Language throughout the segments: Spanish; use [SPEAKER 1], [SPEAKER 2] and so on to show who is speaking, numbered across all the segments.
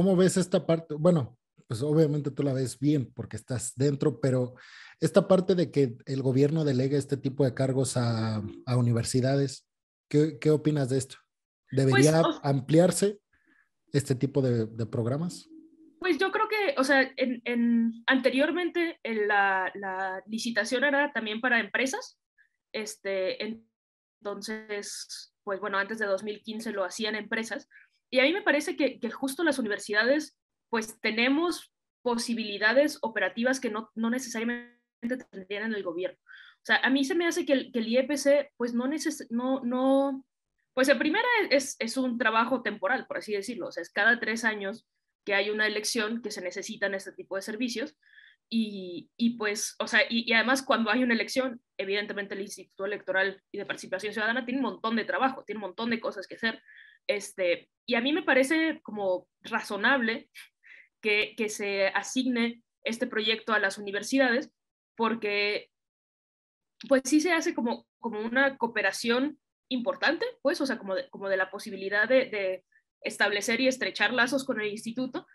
[SPEAKER 1] ¿cómo ves esta parte? Bueno, pues obviamente tú la ves bien porque estás dentro, pero esta parte de que el gobierno delegue este tipo de cargos a universidades, ¿qué opinas de esto?
[SPEAKER 2] Pues,
[SPEAKER 1] ¿Debería ampliarse este tipo de programas?
[SPEAKER 2] pues yo creo que, o sea, anteriormente la licitación era también para empresas, entonces, pues bueno, antes de 2015 lo hacían empresas, y a mí me parece que justo las universidades, pues tenemos posibilidades operativas que no necesariamente tendrían en el gobierno. O sea, a mí se me hace que el IEPC, pues no, pues en primera es un trabajo temporal, por así decirlo, o sea, es cada 3 años que hay una elección que se necesitan este tipo de servicios. Y pues, o sea, y además cuando hay una elección, evidentemente el Instituto Electoral y de Participación Ciudadana tiene un montón de trabajo, tiene un montón de cosas que hacer. Y a mí me parece como razonable que se asigne este proyecto a las universidades, porque pues sí se hace como una cooperación importante, pues, o sea, como de la posibilidad de establecer y estrechar lazos con el instituto,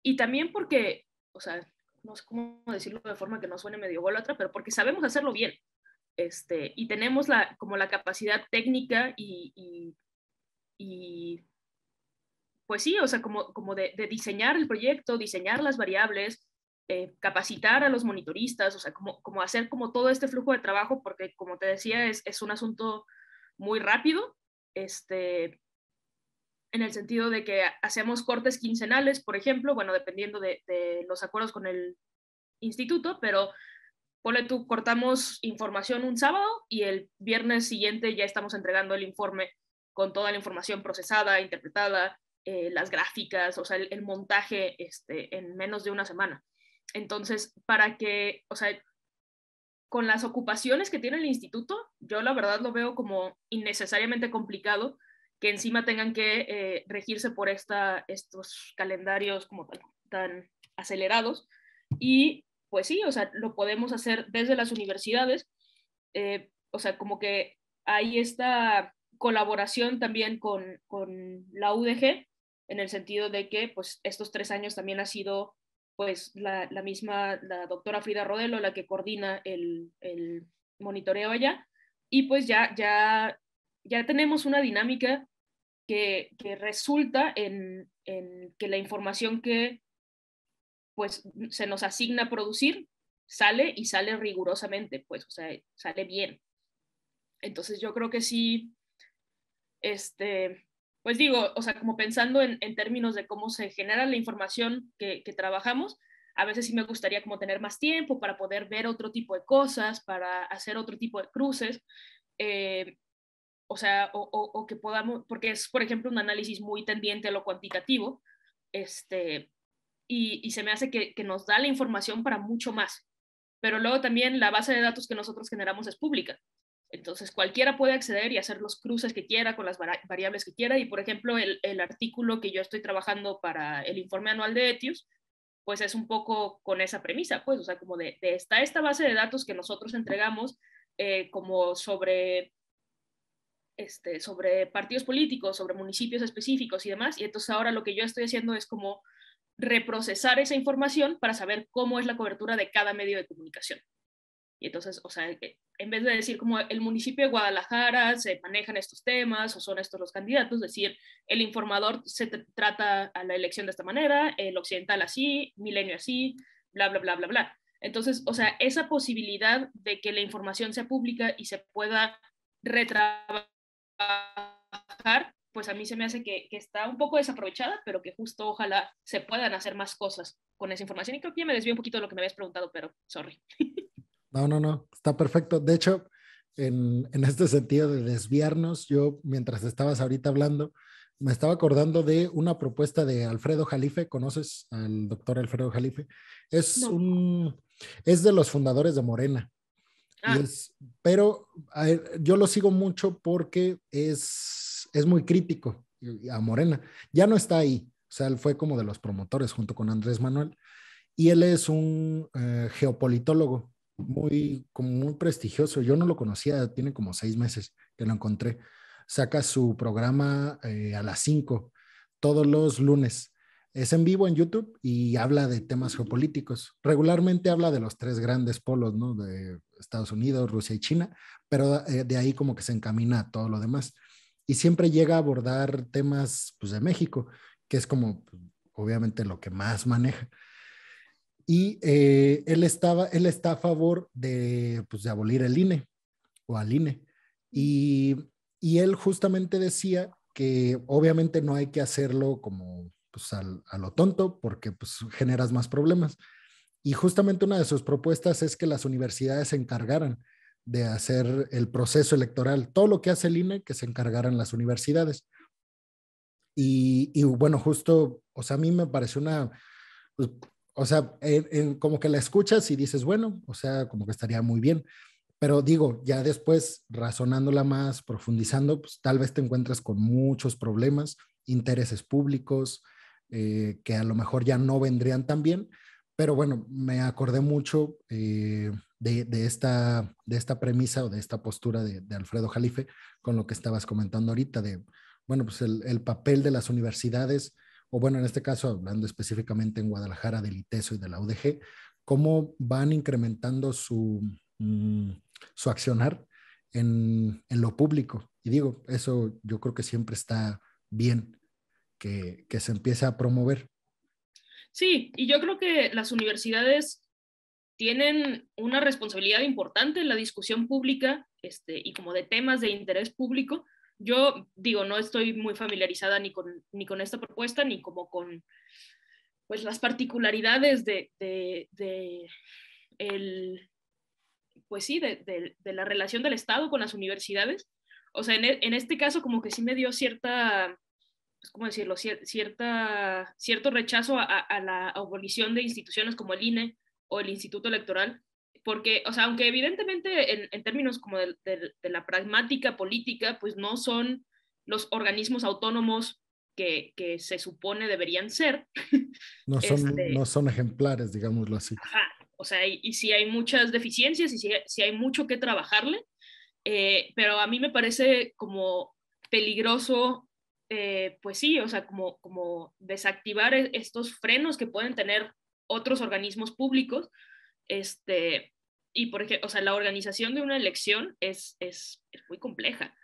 [SPEAKER 2] y también porque, o sea, no sé cómo decirlo de forma que no suene medio golatra, pero porque sabemos hacerlo bien, y tenemos como la capacidad técnica y pues sí, o sea, como de diseñar el proyecto, diseñar las variables, capacitar a los monitoristas, o sea, como hacer como todo este flujo de trabajo, porque como te decía, es un asunto muy rápido, este, en el sentido de que hacemos cortes quincenales, por ejemplo, bueno, dependiendo de los acuerdos con el instituto, pero ponle tú, cortamos información un sábado y el viernes siguiente ya estamos entregando el informe con toda la información procesada, interpretada, las gráficas, o sea, el montaje en menos de una semana. Entonces, para que, o sea, con las ocupaciones que tiene el instituto, yo la verdad lo veo como innecesariamente complicado que encima tengan que regirse por estos calendarios como tan acelerados. Y pues sí, o sea, lo podemos hacer desde las universidades, o sea, como que hay esta colaboración también con la UDG, en el sentido de que pues estos 3 años también ha sido pues la misma, la doctora Frida Rodelo, la que coordina el monitoreo allá, y pues ya tenemos una dinámica que resulta en que la información que pues se nos asigna a producir sale y sale rigurosamente, pues, o sea, sale bien. Entonces yo creo que sí, pues digo, o sea, como pensando en términos de cómo se genera la información que trabajamos, a veces sí me gustaría como tener más tiempo para poder ver otro tipo de cosas, para hacer otro tipo de cruces, eh, o sea, o que podamos, porque es, por ejemplo, un análisis muy tendiente a lo cuantitativo, y se me hace que nos da la información para mucho más. Pero luego también la base de datos que nosotros generamos es pública. Entonces cualquiera puede acceder y hacer los cruces que quiera con las variables que quiera. Y por ejemplo, el artículo que yo estoy trabajando para el informe anual de Etius, pues es un poco con esa premisa, pues, o sea, como de está esta base de datos que nosotros entregamos como sobre partidos políticos, sobre municipios específicos y demás. Y entonces ahora lo que yo estoy haciendo es como reprocesar esa información para saber cómo es la cobertura de cada medio de comunicación. Y entonces, o sea, en vez de decir como el municipio de Guadalajara se manejan estos temas o son estos los candidatos, decir, el informador se trata a la elección de esta manera, el occidental así, Milenio así, bla, bla, bla, bla, bla. Entonces, o sea, esa posibilidad de que la información sea pública y se pueda retrabajar, pues a mí se me hace que está un poco desaprovechada, pero que justo ojalá se puedan hacer más cosas con esa información. Y creo que ya me desvío un poquito de lo que me habías preguntado, pero sorry.
[SPEAKER 1] No, no, no, está perfecto. De hecho, en este sentido de desviarnos, yo mientras estabas ahorita hablando, me estaba acordando de una propuesta de Alfredo Jalife. ¿Conoces al doctor Alfredo Jalife? Es
[SPEAKER 2] No.
[SPEAKER 1] un, es de los fundadores de Morena. Y
[SPEAKER 2] Ah,
[SPEAKER 1] es, pero yo lo sigo mucho porque es muy crítico a Morena. Ya no está ahí. O sea, él fue como de los promotores junto con Andrés Manuel y él es un geopolitólogo como muy prestigioso. Yo no lo conocía, tiene como 6 meses que lo encontré. Saca su programa a las 5 todos los lunes Es en vivo en YouTube y habla de temas geopolíticos. Regularmente habla de los tres grandes polos, ¿no? De Estados Unidos, Rusia y China, pero de ahí como que se encamina a todo lo demás. Y siempre llega a abordar temas pues, de México, que es como pues, obviamente lo que más maneja. Y él está a favor pues, de abolir el INE o al INE. Y, y él justamente decía que obviamente no hay que hacerlo como pues, a lo tonto porque pues, generas más problemas. Y justamente una de sus propuestas es que las universidades se encargaran de hacer el proceso electoral. Todo lo que hace el INE, que se encargaran las universidades. Y bueno, justo, o sea, a mí me pareció una, pues, o sea, como que la escuchas y dices, bueno, o sea, como que estaría muy bien. Pero digo, ya después, razonándola más, profundizando, pues tal vez te encuentres con muchos problemas, intereses públicos, que a lo mejor ya no vendrían tan bien. Pero bueno, me acordé mucho de esta premisa o de esta postura de Alfredo Jalife con lo que estabas comentando ahorita de, bueno, pues el papel de las universidades, o bueno, en este caso, hablando específicamente en Guadalajara del ITESO y de la UDG, cómo van incrementando su accionar en lo público. Y digo, eso yo creo que siempre está bien que se empiece a promover.
[SPEAKER 2] Sí, y yo creo que las universidades tienen una responsabilidad importante en la discusión pública y como de temas de interés público. Yo digo, no estoy muy familiarizada ni con esta propuesta, ni como con pues, las particularidades de el, pues sí, de la relación del Estado con las universidades. O sea, en este caso como que sí me dio cierta, pues, ¿cómo decirlo? Cierto rechazo a la abolición de instituciones como el INE o el Instituto Electoral, porque, o sea, aunque evidentemente en términos como de la pragmática política, pues no son los organismos autónomos que se supone deberían ser.
[SPEAKER 1] No
[SPEAKER 2] este,
[SPEAKER 1] son ejemplares, digámoslo así.
[SPEAKER 2] ajá, o sea, y si hay muchas deficiencias y si hay mucho que trabajarle, pero a mí me parece como peligroso, pues sí, o sea, como desactivar estos frenos que pueden tener otros organismos públicos, y por ejemplo, o sea, la organización de una elección es muy compleja.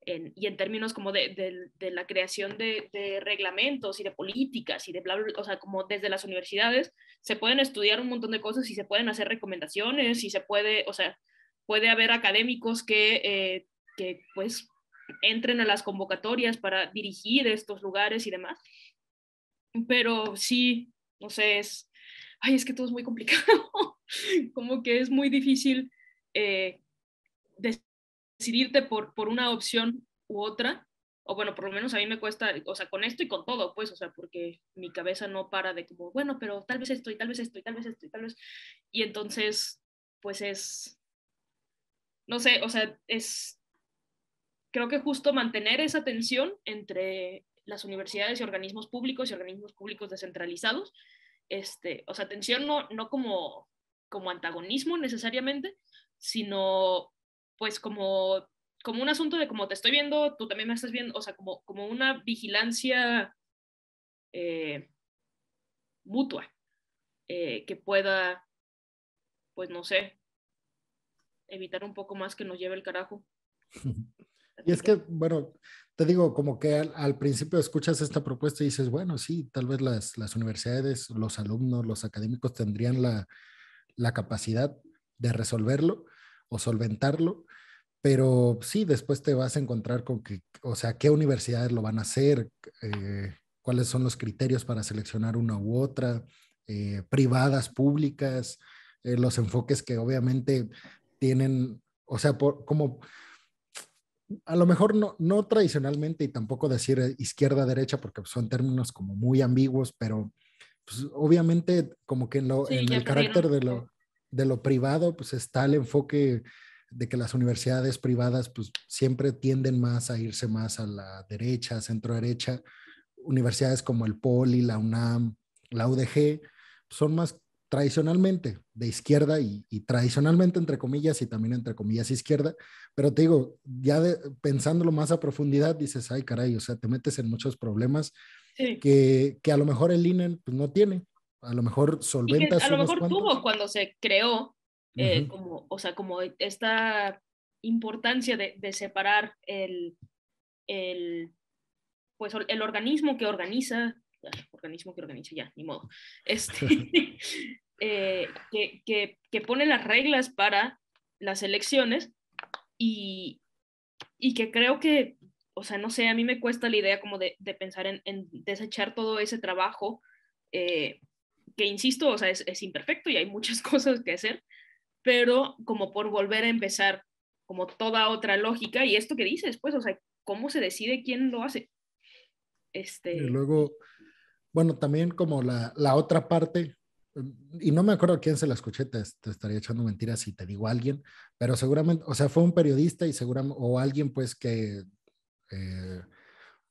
[SPEAKER 2] Y en términos como de la creación de reglamentos y de políticas y de bla, bla, o sea, como desde las universidades se pueden estudiar un montón de cosas y se pueden hacer recomendaciones y se puede, o sea, puede haber académicos que pues entren a las convocatorias para dirigir estos lugares y demás. Pero sí, no sé, ay, es que todo es muy complicado. Como que es muy difícil eh, decidirte por una opción u otra. O bueno, por lo menos a mí me cuesta, o sea, con esto y con todo, pues, o sea, porque mi cabeza no para de como, bueno, pero tal vez esto y tal vez esto y tal vez esto y tal vez. Y entonces, pues no sé, o sea, creo que justo mantener esa tensión entre las universidades y organismos públicos descentralizados, o sea, tensión no como antagonismo necesariamente, sino pues como un asunto de como te estoy viendo, tú también me estás viendo, o sea, como una vigilancia eh, mutua que pueda, pues no sé, evitar un poco más que nos lleve el carajo.
[SPEAKER 1] Y es que, bueno, te digo, como que al principio escuchas esta propuesta y dices, bueno, sí, tal vez las universidades, los alumnos, los académicos tendrían la capacidad de resolverlo o solventarlo, pero sí, después te vas a encontrar con que, o sea, qué universidades lo van a hacer, cuáles son los criterios para seleccionar una u otra, privadas, públicas, los enfoques que obviamente tienen, o sea, como a lo mejor no tradicionalmente y tampoco decir izquierda-derecha porque son términos como muy ambiguos, pero pues, obviamente como que
[SPEAKER 2] Sí,
[SPEAKER 1] en
[SPEAKER 2] ya
[SPEAKER 1] el
[SPEAKER 2] perdieron
[SPEAKER 1] carácter
[SPEAKER 2] un poco.
[SPEAKER 1] de lo privado, pues está el enfoque de que las universidades privadas pues siempre tienden más a irse más a la derecha, centro derecha. Universidades como el Poli, la UNAM, la UDG, son más tradicionalmente de izquierda y tradicionalmente entre comillas y también entre comillas izquierda, pero te digo, ya pensándolo más a profundidad, dices, ay caray, o sea, te metes en muchos problemas
[SPEAKER 2] Sí.
[SPEAKER 1] que a lo mejor el INE pues, no tiene. A lo mejor
[SPEAKER 2] Y que a
[SPEAKER 1] solventas
[SPEAKER 2] lo
[SPEAKER 1] unos
[SPEAKER 2] mejor tuvo
[SPEAKER 1] cuantos.
[SPEAKER 2] cuando se creó,
[SPEAKER 1] Ujú.
[SPEAKER 2] como, o sea, como esta importancia de separar el, pues, el organismo que organiza, ya, ni modo, que pone las reglas para las elecciones y, y que creo que, o sea, no sé, a mí me cuesta la idea como de pensar en desechar todo ese trabajo, eh, que insisto, o sea, es imperfecto y hay muchas cosas que hacer, pero como por volver a empezar como toda otra lógica y esto que dices, pues, o sea, ¿cómo se decide quién lo hace?
[SPEAKER 1] Y
[SPEAKER 2] Este,
[SPEAKER 1] luego, bueno, también como la otra parte, y no me acuerdo a quién se la escuché, te estaría echando mentiras si te digo a alguien, pero seguramente, o sea, fue un periodista y seguramente, o alguien pues eh,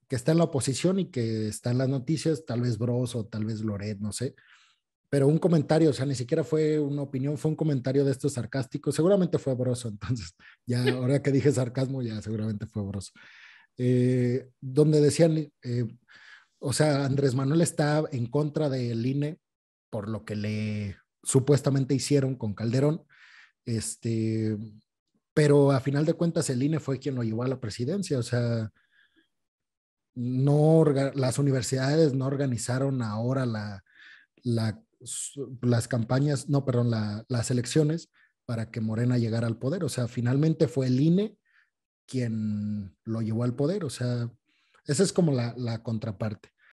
[SPEAKER 1] que está en la oposición y que está en las noticias, tal vez Bros o tal vez Loret, no sé, pero un comentario, o sea, ni siquiera fue una opinión, fue un comentario de estos sarcásticos, seguramente fue Broso, entonces, ya ahora que dije sarcasmo, ya seguramente fue Broso, donde decían, o sea, Andrés Manuel está en contra del INE por lo que le supuestamente hicieron con Calderón, este, pero a final de cuentas el INE fue quien lo llevó a la presidencia, o sea, no, las universidades no organizaron ahora las campañas, no, perdón, las elecciones para que Morena llegara al poder. O sea, finalmente fue el INE quien lo llevó al poder. O sea, esa es como la contraparte.